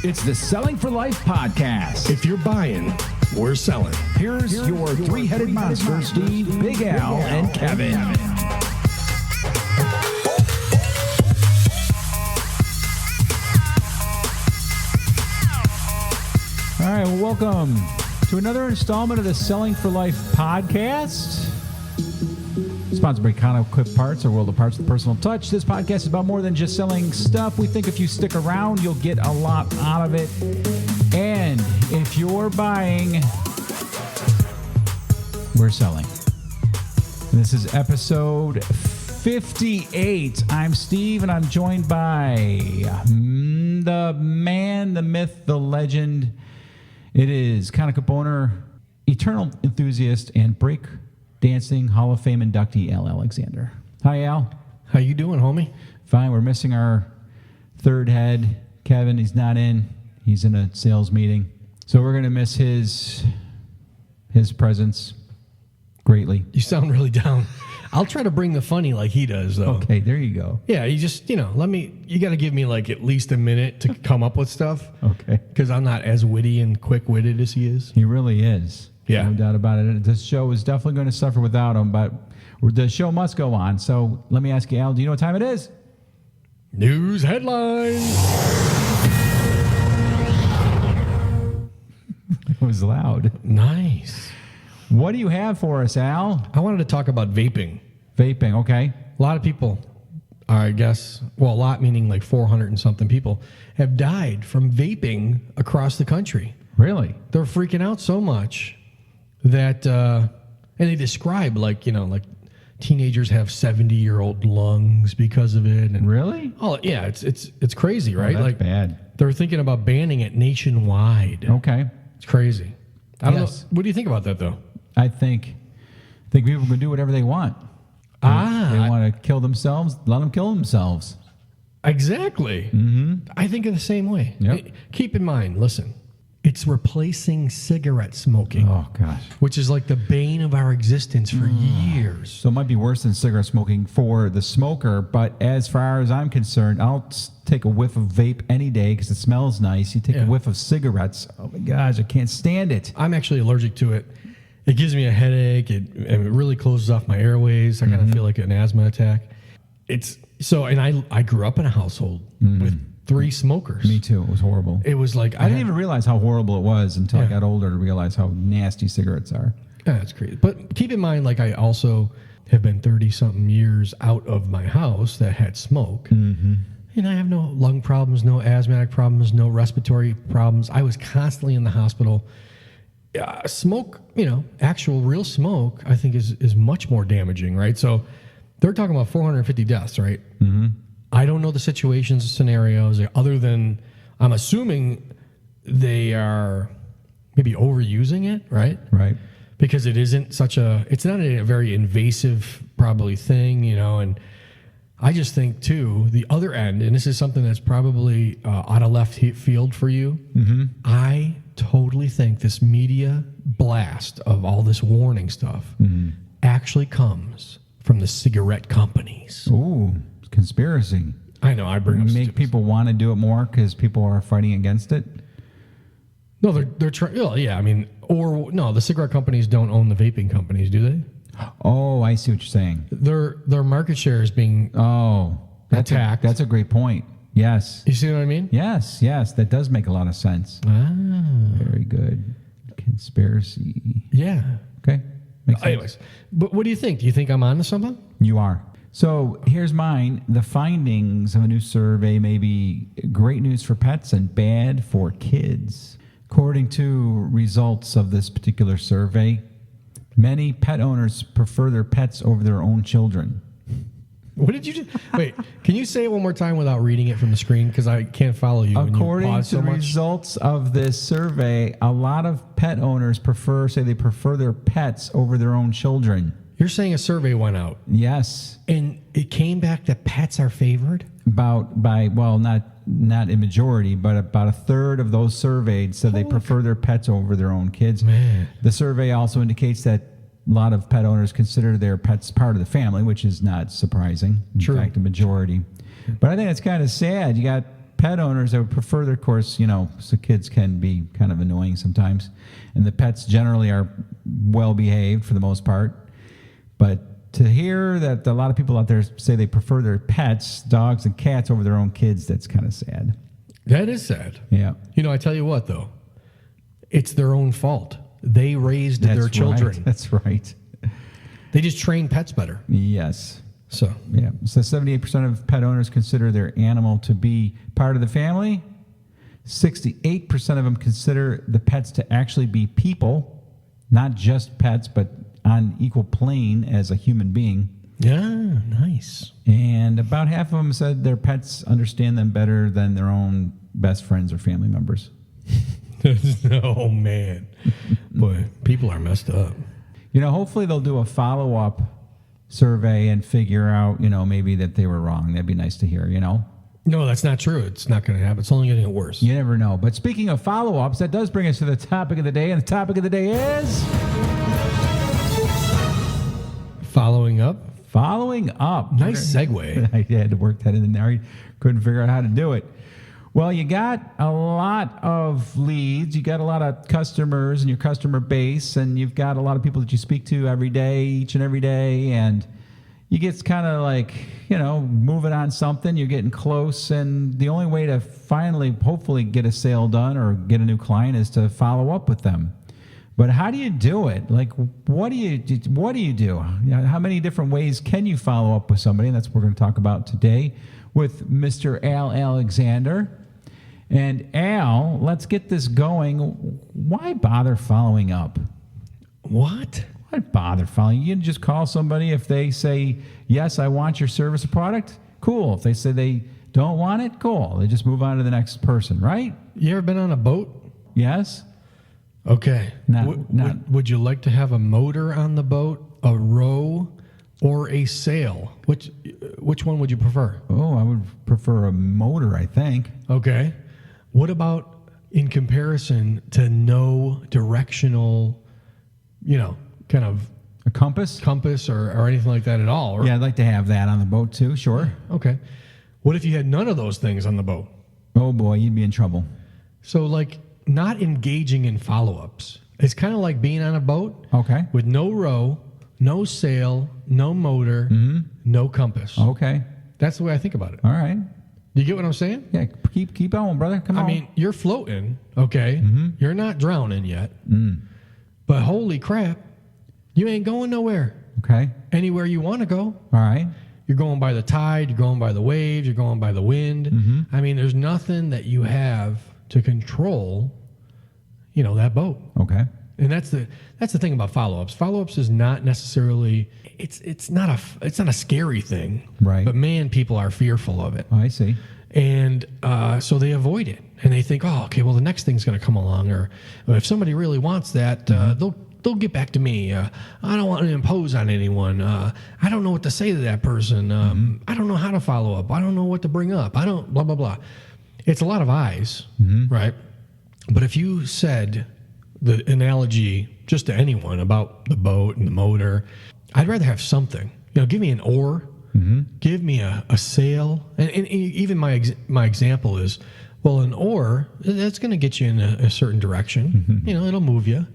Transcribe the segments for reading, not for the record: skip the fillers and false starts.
It's the Selling for Life podcast. If you're buying, we're selling. Here's your three-headed monsters, Steve, Big Al, and Kevin. All right, well, welcome to another installment of the Selling for Life podcast. Sponsored by Equip Parts, our world of parts with personal touch. This podcast is about more than just selling stuff. We think if you stick around, you'll get a lot out of it. And if you're buying, we're selling. And this is episode 58. I'm Steve, and I'm joined by the man, the myth, the legend. It is Equip owner, eternal enthusiast, and break dancing Hall of Fame inductee, Al Alexander. Hi, Al. How you doing, homie? Fine. We're missing our third head, Kevin. He's not in. He's in a sales meeting. So we're going to miss his presence greatly. You sound really down. I'll try to bring the funny like he does, though. Okay, there you go. Yeah, you just, you got to give me like at least a minute to come up with stuff. Okay. Because I'm not as witty and quick-witted as he is. He really is. Yeah. No doubt about it. This show is definitely going to suffer without him, but the show must go on. So let me ask you, Al, do you know what time it is? News headlines. It was loud. Nice. What do you have for us, Al? I wanted to talk about vaping. Vaping, okay. A lot of people, I guess, well, a lot meaning like 400 and something people, have died from vaping across the country. Really? They're freaking out so much that, and they describe like teenagers have 70-year-old lungs because of it. And Really? oh yeah, it's crazy, right? Oh, that's like bad. They're thinking about banning it nationwide. Okay. It's crazy. I don't know. Yes. What do you think about that though? I think people can do whatever they want. They want to kill themselves, let them kill themselves. Exactly. Mm-hmm. I think of the same way. Yep. Keep in mind, listen, it's replacing cigarette smoking. Oh, gosh. Which is like the bane of our existence for years. So it might be worse than cigarette smoking for the smoker, but as far as I'm concerned, I'll take a whiff of vape any day because it smells nice. You take a whiff of cigarettes, oh my gosh, I can't stand it. I'm actually allergic to it. It gives me a headache. It really closes off my airways. I kind of feel like an asthma attack. I grew up in a household with 3 smokers. Me too. It was horrible. It was like I didn't even realize how horrible it was until I got older to realize how nasty cigarettes are. Yeah, that's crazy. But keep in mind, like I also have been 30-something years out of my house that had smoke. Mm-hmm. And I have no lung problems, no asthmatic problems, no respiratory problems. I was constantly in the hospital. Smoke, actual real smoke, I think is much more damaging, right? So they're talking about 450 deaths, right? Mm-hmm. I don't know the situations, scenarios, other than I'm assuming they are maybe overusing it, right? Right. Because it's not a very invasive probably thing, and I just think too, the other end, and this is something that's probably out of left field for you, I totally think this media blast of all this warning stuff actually comes from the cigarette companies. Ooh, conspiracy. I know, I bring up make people want to do it more because people are fighting against it. No, they're trying. Well, yeah, I mean, or no, the cigarette companies don't own the vaping companies, do they? Oh, I see what you're saying. Their market share is being attacked. That's a great point. Yes. You see what I mean? Yes. That does make a lot of sense. Very good. Conspiracy. Yeah. Okay. Makes sense. Anyways, but what do you think? Do you think I'm onto something? You are. So here's mine. The findings of a new survey may be great news for pets and bad for kids. According to results of this particular survey, many pet owners prefer their pets over their own children. What did you do? Wait, can you say it one more time without reading it from the screen? Because I can't follow you. According to results of this survey, a lot of pet owners prefer their pets over their own children. You're saying a survey went out. Yes. And it came back that pets are favored? Not a majority, but about a third of those surveyed said they prefer their pets over their own kids. Man. The survey also indicates that a lot of pet owners consider their pets part of the family, which is not surprising. In fact, a majority. But I think it's kind of sad. You got pet owners that would prefer their, of course, so kids can be kind of annoying sometimes, and the pets generally are well behaved for the most part. But to hear that a lot of people out there say they prefer their pets, dogs and cats, over their own kids, that's kind of sad. That is sad. Yeah. I tell you what, though, it's their own fault. They raised their children. Right. That's right. They just train pets better. Yes. So 78% of pet owners consider their animal to be part of the family. 68% of them consider the pets to actually be people, not just pets, but on equal plane as a human being. Yeah, nice. And about half of them said their pets understand them better than their own best friends or family members. Oh, man. Boy, people are messed up. Hopefully they'll do a follow-up survey and figure out, maybe that they were wrong. That'd be nice to hear, No, that's not true. It's not going to happen. It's only going to get worse. You never know. But speaking of follow-ups, that does bring us to the topic of the day. And the topic of the day is... Following up. Nice segue. I had to work that in there. I couldn't figure out how to do it. Well, you got a lot of leads. You got a lot of customers in your customer base, and you've got a lot of people that you speak to every day, each and every day, and you get kind of like, moving on something. You're getting close, and the only way to finally, hopefully, get a sale done or get a new client is to follow up with them. But how do you do it? Like, what do you do? How many different ways can you follow up with somebody? And that's what we're going to talk about today with Mr. Al Alexander. And Al, let's get this going. Why bother following up? What? Why bother following? You can just call somebody if they say, yes, I want your service or product. Cool. If they say they don't want it, cool. They just move on to the next person, right? You ever been on a boat? Yes. Okay. Would you like to have a motor on the boat, a row, or a sail? Which one would you prefer? Oh, I would prefer a motor, I think. Okay. What about in comparison to no directional, kind of a compass or anything like that at all? Or, yeah, I'd like to have that on the boat too, sure. Okay. What if you had none of those things on the boat? Oh boy, you'd be in trouble. So not engaging in follow-ups. It's kind of like being on a boat. Okay. With no row, no sail, no motor, no compass. Okay. That's the way I think about it. All right. Do you get what I'm saying? Yeah, keep on, brother. Come on. I mean, you're floating, okay? You're not drowning yet. But holy crap, you ain't going nowhere. Okay. Anywhere you want to go. All right. You're going by the tide, you're going by the waves, you're going by the wind. I mean, there's nothing that you have to control, that boat. Okay. And that's the thing about follow-ups. Follow-ups is not necessarily it's not a scary thing. Right. But man, people are fearful of it. Oh, I see. And so they avoid it. And they think, oh, okay, well the next thing's gonna come along, or if somebody really wants that, they'll get back to me. I don't want to impose on anyone. I don't know what to say to that person. I don't know how to follow up. I don't know what to bring up. I don't blah blah blah. It's a lot of eyes, right? But if you said the analogy just to anyone about the boat and the motor, I'd rather have something. Give me an oar, give me a sail, and even my example is, well, an oar that's going to get you in a certain direction. It'll move you.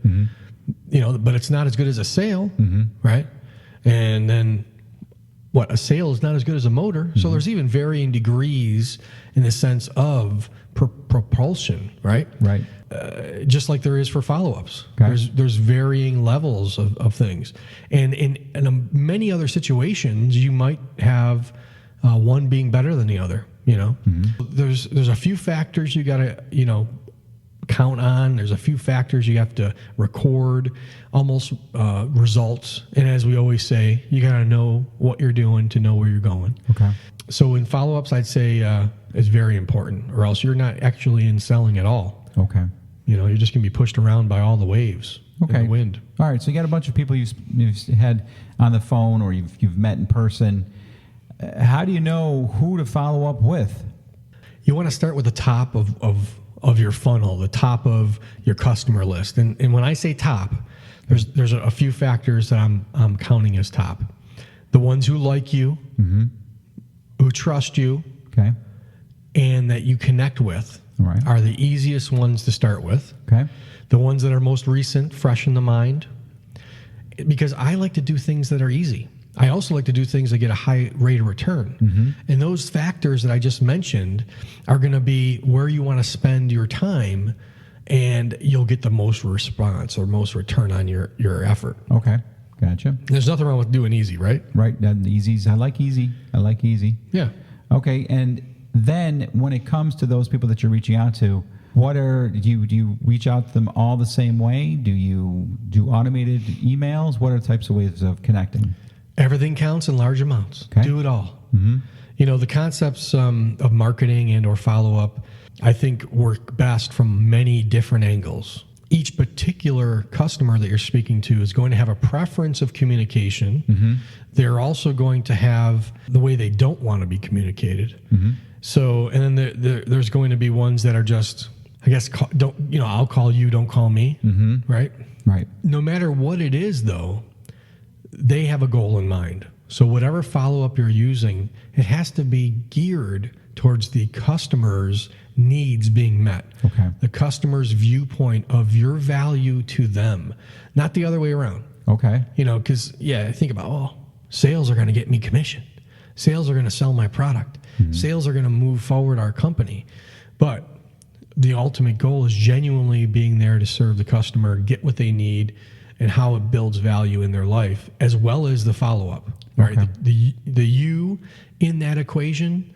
But it's not as good as a sail, right? And then a sail is not as good as a motor. So there's even varying degrees in the sense of propulsion, right? Right. Just like there is for follow-ups. Okay. There's varying levels of things. And in many other situations, you might have one being better than the other, There's a few factors you got to, count on. There's a few factors you have to record, almost results. And as we always say, you got to know what you're doing to know where you're going. Okay. So in follow-ups, I'd say it's very important, or else you're not actually in selling at all. Okay. You're just going to be pushed around by all the waves and the wind. All right. So you got a bunch of people you've had on the phone or you've met in person. How do you know who to follow up with? You want to start with the top of your funnel, the top of your customer list. And when I say top, there's a few factors that I'm counting as top. The ones who like you, who trust you, okay, and that you connect with Right. are the easiest ones to start with. Okay. The ones that are most recent, fresh in the mind. Because I like to do things that are easy. I also like to do things that get a high rate of return. And those factors that I just mentioned are going to be where you want to spend your time, and you'll get the most response or most return on your effort. Okay. Gotcha. There's nothing wrong with doing easy, right? Right. That easy's. I like easy. Yeah. Okay. And then when it comes to those people that you're reaching out to, do you reach out to them all the same way? Do you do automated emails? What are the types of ways of connecting? Everything counts in large amounts. Okay. Do it all. You know, the concepts of marketing and or follow-up, I think, work best from many different angles. Each particular customer that you're speaking to is going to have a preference of communication. They're also going to have the way they don't want to be communicated. So, and then there's going to be ones that are just, I guess, I'll call you, don't call me, right? Right. No matter what it is, though, they have a goal in mind. So whatever follow-up you're using, it has to be geared towards the customer's needs being met. Okay. The customer's viewpoint of your value to them, not the other way around. Okay. You know, because, think about, sales are going to get me commission. Sales are going to sell my product. Sales are going to move forward our company. But the ultimate goal is genuinely being there to serve the customer, get what they need, and how it builds value in their life, as well as the follow-up. Right? Okay. The you in that equation,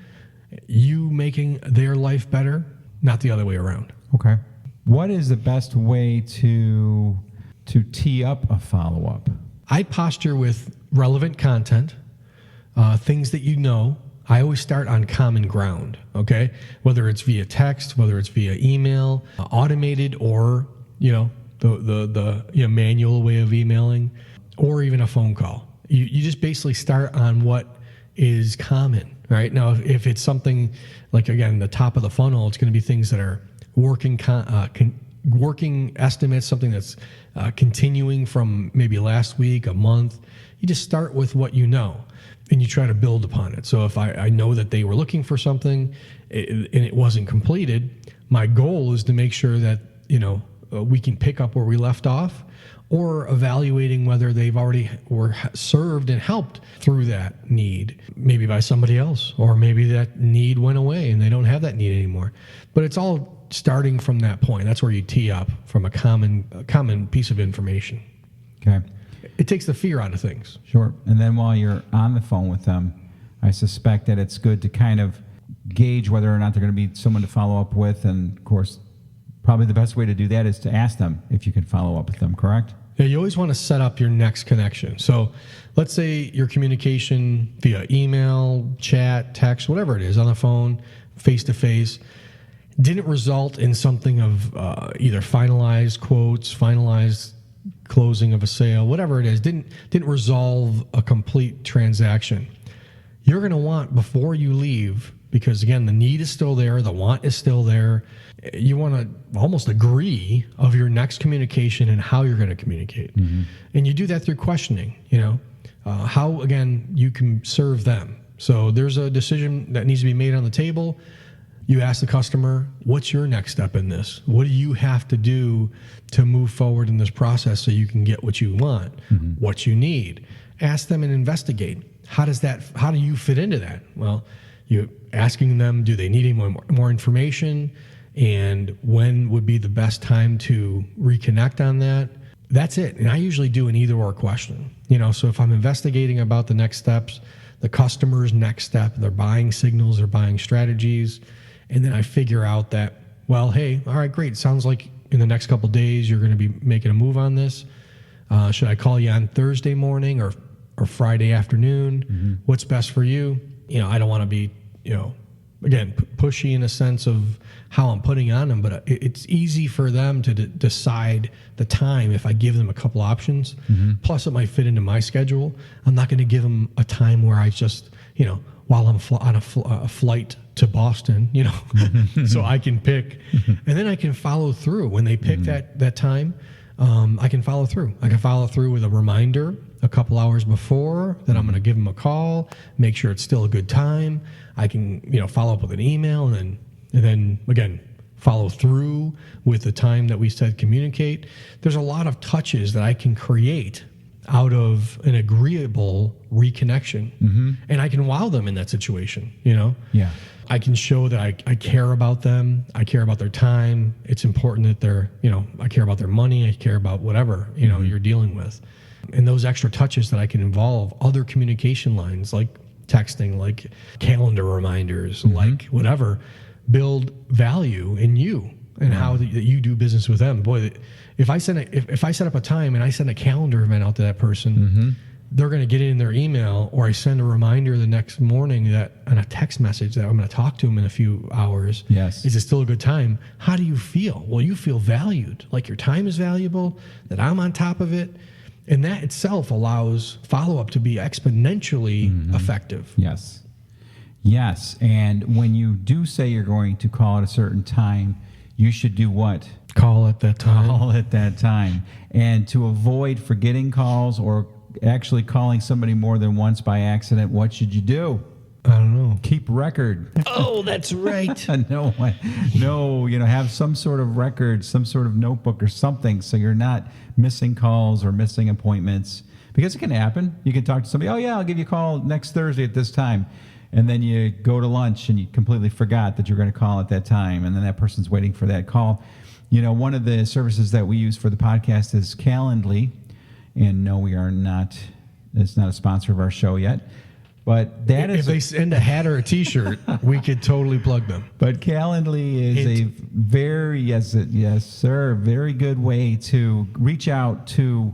you making their life better, not the other way around. Okay. What is the best way to tee up a follow-up? I posture with relevant content, things that you know. I always start on common ground, okay? Whether it's via text, whether it's via email, automated, or, the manual way of emailing, or even a phone call. You just basically start on what is common, right? Now, if it's something like, again, the top of the funnel, it's going to be things that are working estimates, something that's continuing from maybe last week, a month. You just start with what you know, and you try to build upon it. So if I know that they were looking for something and it wasn't completed, my goal is to make sure that, we can pick up where we left off, or evaluating whether they've already were served and helped through that need, maybe by somebody else, or maybe that need went away and they don't have that need anymore. But it's all starting from that point. That's where you tee up from a common piece of information. Okay. It takes the fear out of things. Sure. And then while you're on the phone with them, I suspect that it's good to kind of gauge whether or not they're going to be someone to follow up with. And, of course, probably the best way to do that is to ask them if you can follow up with them, correct? Yeah, you always want to set up your next connection. So let's say your communication via email, chat, text, whatever it is, on the phone, face-to-face, didn't result in something of either finalized quotes, finalized closing of a sale, whatever it is, didn't resolve a complete transaction. You're going to want, before you leave, because again, the need is still there, the want is still there, you want to almost agree of your next communication and how you're going to communicate. And you do that through questioning, how, again, you can serve them. So there's a decision that needs to be made on the table. You ask the customer, what's your next step in this? What do you have to do to move forward in this process so you can get what you want, what you need? Ask them and investigate. How do you fit into that? Well, you're asking them, do they need any more information? And when would be the best time to reconnect on that? That's it. And I usually do an either or question. So if I'm investigating about the next steps, the customer's next step, their buying signals, their buying strategies, and then I figure out that, well, hey, all right, great. Sounds like in the next couple of days you're going to be making a move on this. Should I call you on Thursday morning or Friday afternoon? What's best for you? I don't want to be, again, pushy in a sense of how I'm putting on them, but it's easy for them to decide the time if I give them a couple options. Plus, it might fit into my schedule. I'm not going to give them a time where I just, while I'm on a flight to Boston, so I can pick, and then I can follow through. When they pick that time, I can follow through. I can follow through with a reminder a couple hours before that I'm going to give them a call, make sure it's still a good time. I can, follow up with an email and then again, follow through with the time that we said communicate. There's a lot of touches that I can create out of an agreeable reconnection. And I can wow them in that situation, Yeah. I can show that I care about them. I care about their time. It's important that they're, I care about their money. I care about whatever, you're dealing with. And those extra touches that I can involve other communication lines like texting, like calendar reminders, like whatever, build value in you and how that you do business with them. Boy, if I set up a time and I send a calendar event out to that person, they're going to get it in their email, or I send a reminder the next morning that on a text message that I'm going to talk to them in a few hours. Yes. Is it still a good time? How do you feel? Well, you feel valued, like your time is valuable, that I'm on top of it. And that itself allows follow-up to be exponentially effective. Yes. Yes. And when you do say you're going to call at a certain time, you should do what? Call at that time. Call at that time. And to avoid forgetting calls or actually calling somebody more than once by accident, what should you do? I don't know. Keep record. Oh, that's right. No, have some sort of record, some sort of notebook or something, so you're not missing calls or missing appointments, because it can happen. You can talk to somebody, oh yeah, I'll give you a call next Thursday at this time. And then you go to lunch and you completely forgot that you're going to call at that time. And then that person's waiting for that call. One of the services that we use for the podcast is Calendly. And no, we are not, it's not a sponsor of our show yet. But that if they send a hat or a T-shirt, we could totally plug them. But Calendly is a very, yes, sir, very good way to reach out to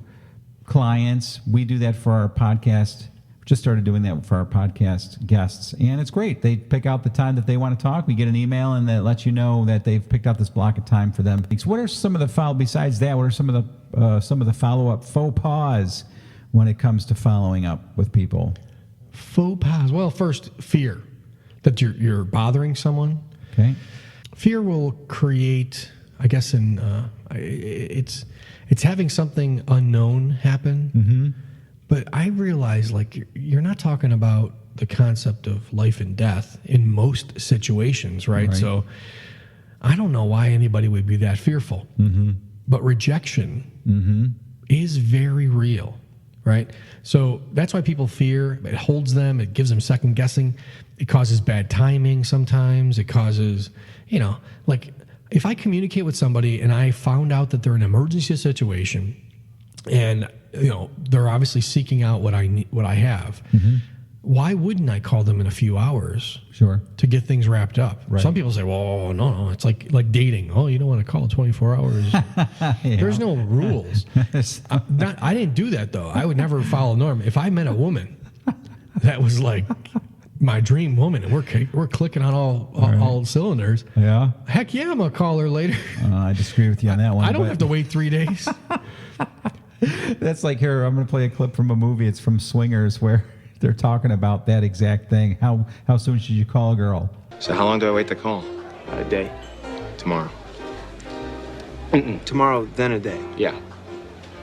clients. We do that for our podcast. Just started doing that for our podcast guests, and it's great. They pick out the time that they want to talk. We get an email, and that lets you know that they've picked out this block of time for them. So what are some of the besides that? What are some of the follow-up faux pas when it comes to following up with people? Faux pas. Well, first, fear that you're bothering someone. Okay. Fear will create, I guess, it's having something unknown happen. But I realize, like, you're not talking about the concept of life and death in most situations, right? So I don't know why anybody would be that fearful. But rejection is very real, right? So that's why people fear. It holds them. It gives them second guessing. It causes bad timing sometimes. It causes, like, if I communicate with somebody and I found out that they're in an emergency situation and they're obviously seeking out what I need, what I have. Why wouldn't I call them in a few hours? Sure. To get things wrapped up. Right. Some people say, "Well, no, it's like dating. Oh, you don't want to call 24 hours." There's no rules. I didn't do that though. I would never follow norm. If I met a woman that was like my dream woman, and we're clicking on all cylinders. Yeah. Heck yeah, I'm gonna call her later. I disagree with you on that one. I don't have to wait 3 days. That's like here. I'm going to play a clip from a movie. It's from Swingers, where they're talking about that exact thing. How soon should you call a girl? So how long do I wait to call? A day. Tomorrow. Tomorrow, then a day. Yeah.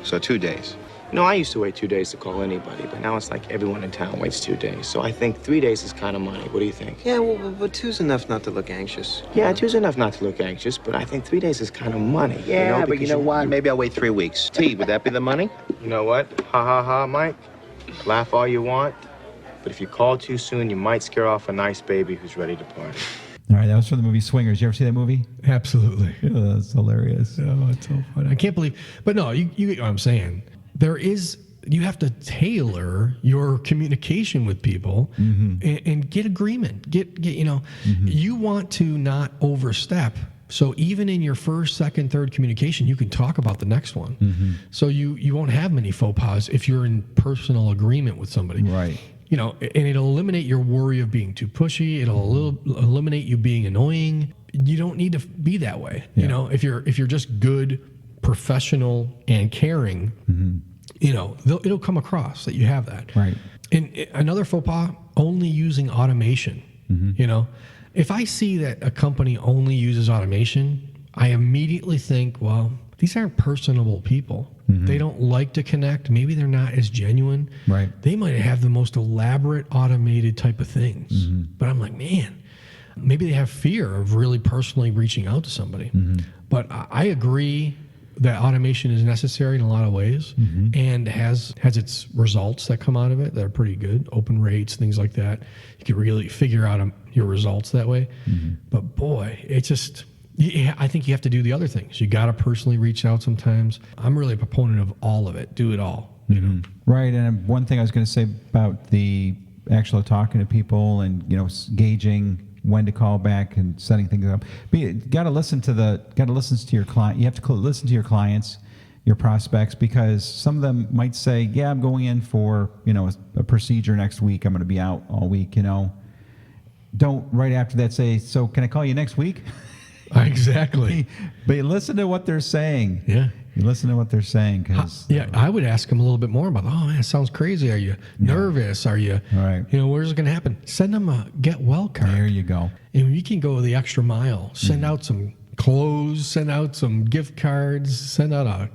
So 2 days. No, I used to wait 2 days to call anybody, but now it's like everyone in town waits 2 days. So I think 3 days is kind of money. What do you think? Yeah, well, but 2's enough not to look anxious. Yeah, 2's enough not to look anxious, but I think 3 days is kind of money. Yeah, but you because know what? Maybe I'll wait 3 weeks. T, would that be the money? You know what? Ha ha ha, Mike. Laugh all you want, but if you call too soon, you might scare off a nice baby who's ready to party. All right, that was from the movie Swingers. You ever see that movie? Absolutely. Yeah, that's hilarious. Oh, it's so funny. I can't believe. But no, you get what I'm saying. You have to tailor your communication with people and get agreement. You want to not overstep. So even in your first, second, third communication, you can talk about the next one. So you won't have many faux pas if you're in personal agreement with somebody. Right. And it'll eliminate your worry of being too pushy. It'll eliminate you being annoying. You don't need to be that way. Yeah. If you're just good, professional, and caring, it'll come across that you have that. Right. And another faux pas, only using automation. If I see that a company only uses automation, I immediately think, well, these aren't personable people. They don't like to connect. Maybe they're not as genuine. Right. They might have the most elaborate, automated type of things. But I'm like, man, maybe they have fear of really personally reaching out to somebody. But I agree that automation is necessary in a lot of ways and has its results that come out of it that are pretty good. Open rates, things like that. You can really figure out your results that way. But boy, it's just... Yeah, I think you have to do the other things. You got to personally reach out sometimes. I'm really a proponent of all of it. Do it all. You know? Right. And one thing I was going to say about the actual talking to people and, gauging when to call back and setting things up. But you got to listen to your client. You have to listen to your clients, your prospects, because some of them might say, yeah, I'm going in for, a procedure next week. I'm going to be out all week, Don't right after that say, so can I call you next week? Exactly. But you listen to what they're saying. Yeah. You listen to what they're saying. I would ask them a little bit more about, oh, man, it sounds crazy. Are you nervous? Are you, right. Where's it going to happen? Send them a get well card. There you go. And you can go the extra mile. Send out some clothes, send out some gift cards, send out a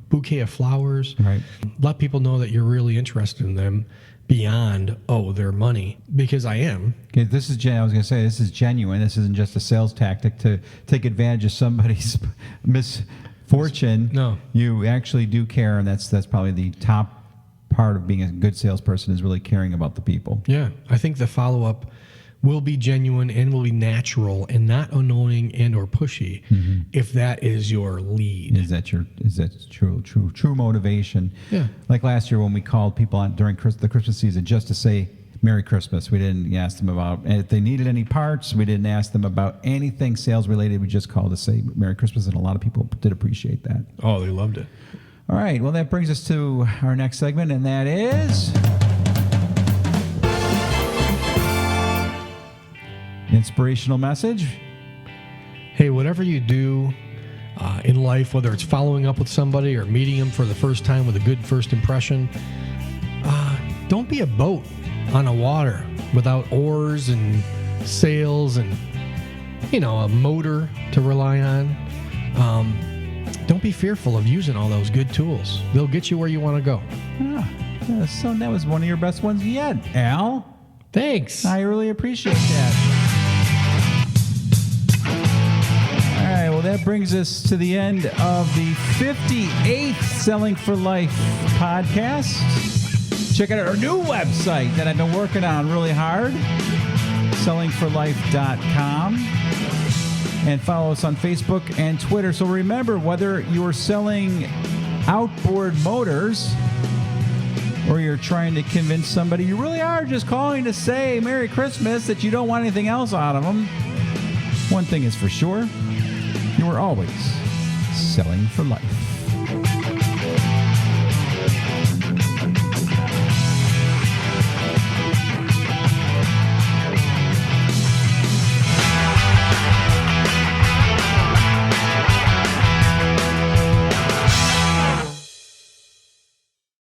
bouquet of flowers. Right. Let people know that you're really interested in them beyond, their money, because I am. Okay, I was going to say, this is genuine. This isn't just a sales tactic to take advantage of somebody's misfortune. No. You actually do care, and that's probably the top part of being a good salesperson is really caring about the people. Yeah, I think the follow-up will be genuine and will be natural and not annoying and or pushy if that is your lead. Is that true motivation? Yeah. Like last year when we called people on during the Christmas season just to say Merry Christmas. We didn't ask them about if they needed any parts. We didn't ask them about anything sales related. We just called to say Merry Christmas, and a lot of people did appreciate that. Oh, they loved it. All right. Well, that brings us to our next segment, and that is inspirational message. Hey, whatever you do in life, whether it's following up with somebody or meeting them for the first time with a good first impression, don't be a boat on a water without oars and sails and, a motor to rely on. Don't be fearful of using all those good tools. They'll get you where you want to go. Yeah, so that was one of your best ones yet, Al. Thanks. I really appreciate that. Well, that brings us to the end of the 58th Selling for Life podcast. Check out our new website that I've been working on really hard, sellingforlife.com. And follow us on Facebook and Twitter. So remember, whether you're selling outboard motors or you're trying to convince somebody you really are just calling to say Merry Christmas, that you don't want anything else out of them, one thing is for sure. You are always selling for life.